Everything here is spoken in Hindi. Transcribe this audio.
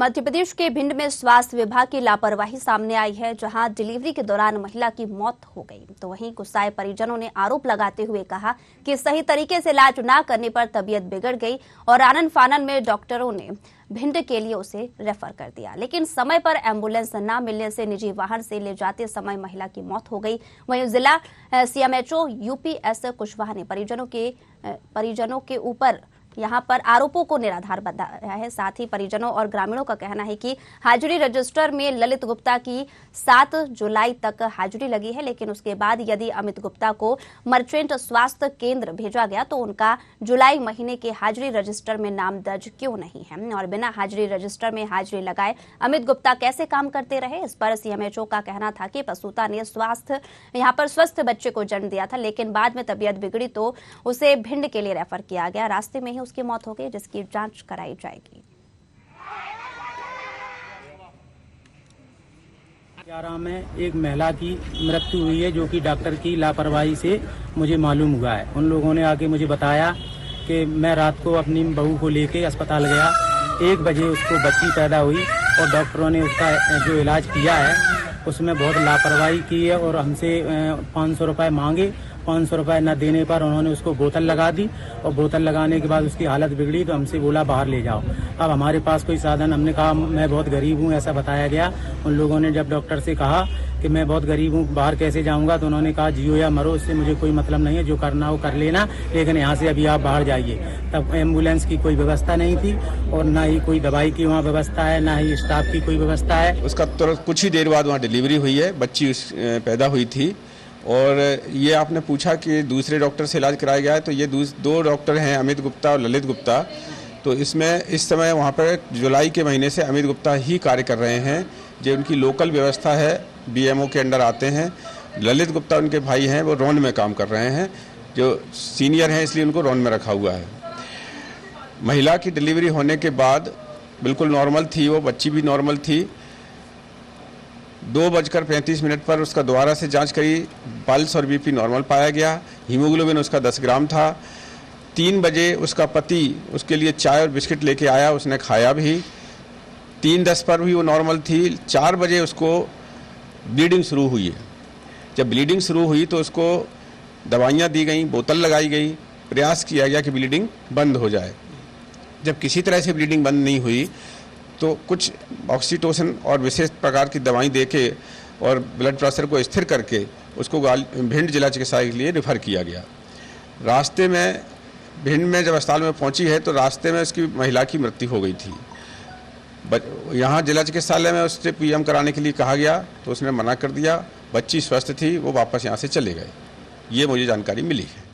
मध्य प्रदेश के भिंड में स्वास्थ्य विभाग की लापरवाही सामने आई है, जहां डिलीवरी के दौरान महिला की मौत हो गई। तो वहीं गुस्साए परिजनों ने आरोप लगाते हुए कहा कि सही तरीके से इलाज न करने पर तबीयत बिगड़ गई और आनन फानन में डॉक्टरों ने भिंड के लिए उसे रेफर कर दिया, लेकिन समय पर एम्बुलेंस न मिलने से निजी वाहन से ले जाते समय महिला की मौत हो गई। वहीं जिला सीएमएचओ यूपीएस कुशवाहा ने परिजनों के ऊपर यहां पर आरोपों को निराधार बताया है। साथ ही परिजनों और ग्रामीणों का कहना है कि हाजिरी रजिस्टर में ललित गुप्ता की 7 जुलाई तक हाजिरी लगी है, लेकिन उसके बाद यदि अमित गुप्ता को मर्चेंट स्वास्थ्य केंद्र भेजा गया तो उनका जुलाई महीने के हाजिरी रजिस्टर में नाम दर्ज क्यों नहीं है और बिना हाजिरी रजिस्टर में हाजिरी लगाए अमित गुप्ता कैसे काम करते रहे। इस पर सीएमएचओ का कहना था कि प्रसूता ने यहां पर स्वस्थ बच्चे को जन्म दिया था, लेकिन बाद में तबीयत बिगड़ी तो उसे भिंड के लिए रेफर किया गया। रास्ते में ही उसकी मौत हो गई, जिसकी जांच कराई जाएगी। 11 में एक महिला की मृत्यु हुई है, जो कि डॉक्टर की लापरवाही से मुझे मालूम हुआ है। उन लोगों ने आके मुझे बताया कि मैं रात को अपनी बहू को लेके अस्पताल गया। 1 बजे उसको बच्ची पैदा हुई और डॉक्टरों ने उसका जो इलाज किया है उसमें बहुत लापरवाही की है और हमसे 500 रुपये मांगे। 500 रुपये न देने पर उन्होंने उसको बोतल लगा दी और बोतल लगाने के बाद उसकी हालत बिगड़ी तो हमसे बोला बाहर ले जाओ। अब हमारे पास कोई साधन, हमने कहा मैं बहुत गरीब हूँ, ऐसा बताया गया। उन लोगों ने जब डॉक्टर से कहा कि मैं बहुत गरीब हूँ, बाहर कैसे जाऊँगा, तो उन्होंने कहा जियो या मरो, इससे मुझे कोई मतलब नहीं है, जो करना हो कर लेना, लेकिन यहाँ से अभी आप बाहर जाइए। तब एम्बुलेंस की कोई व्यवस्था नहीं थी और ना ही कोई दवाई की वहाँ व्यवस्था है, ना ही स्टाफ की कोई व्यवस्था है। उसका तुरंत कुछ ही देर बाद वहाँ डिलीवरी हुई है, बच्ची पैदा हुई थी। और ये आपने पूछा कि दूसरे डॉक्टर से इलाज कराया गया है, तो ये 2 डॉक्टर हैं, अमित गुप्ता और ललित गुप्ता। तो इसमें इस समय वहाँ पर जुलाई के महीने से अमित गुप्ता ही कार्य कर रहे हैं, जो उनकी लोकल व्यवस्था है, बीएमओ के अंडर आते हैं। ललित गुप्ता उनके भाई हैं, वो रोन में काम कर रहे हैं, जो सीनियर हैं, इसलिए उनको रोन में रखा हुआ है। महिला की डिलीवरी होने के बाद बिल्कुल नॉर्मल थी, वो बच्ची भी नॉर्मल थी। 2:35 पर उसका दोबारा से जांच करी, पल्स और बीपी नॉर्मल पाया गया। हीमोग्लोबिन उसका 10 ग्राम था। 3 बजे उसका पति उसके लिए चाय और बिस्किट लेके आया, उसने खाया भी। 3:10 पर भी वो नॉर्मल थी। 4 बजे उसको ब्लीडिंग शुरू हुई है। जब ब्लीडिंग शुरू हुई तो उसको दवाइयाँ दी गई, बोतल लगाई गई, प्रयास किया गया कि ब्लीडिंग बंद हो जाए। जब किसी तरह से ब्लीडिंग बंद नहीं हुई तो कुछ ऑक्सीटोसिन और विशेष प्रकार की दवाई देके और ब्लड प्रेशर को स्थिर करके उसको भिंड जिला चिकित्सालय के लिए रेफर किया गया। रास्ते में भिंड में जब अस्पताल में पहुंची है तो रास्ते में उसकी महिला की मृत्यु हो गई थी। यहाँ जिला चिकित्सालय में उससे पीएम कराने के लिए कहा गया तो उसने मना कर दिया। बच्ची स्वस्थ थी, वो वापस यहाँ से चले गए। ये मुझे जानकारी मिली है।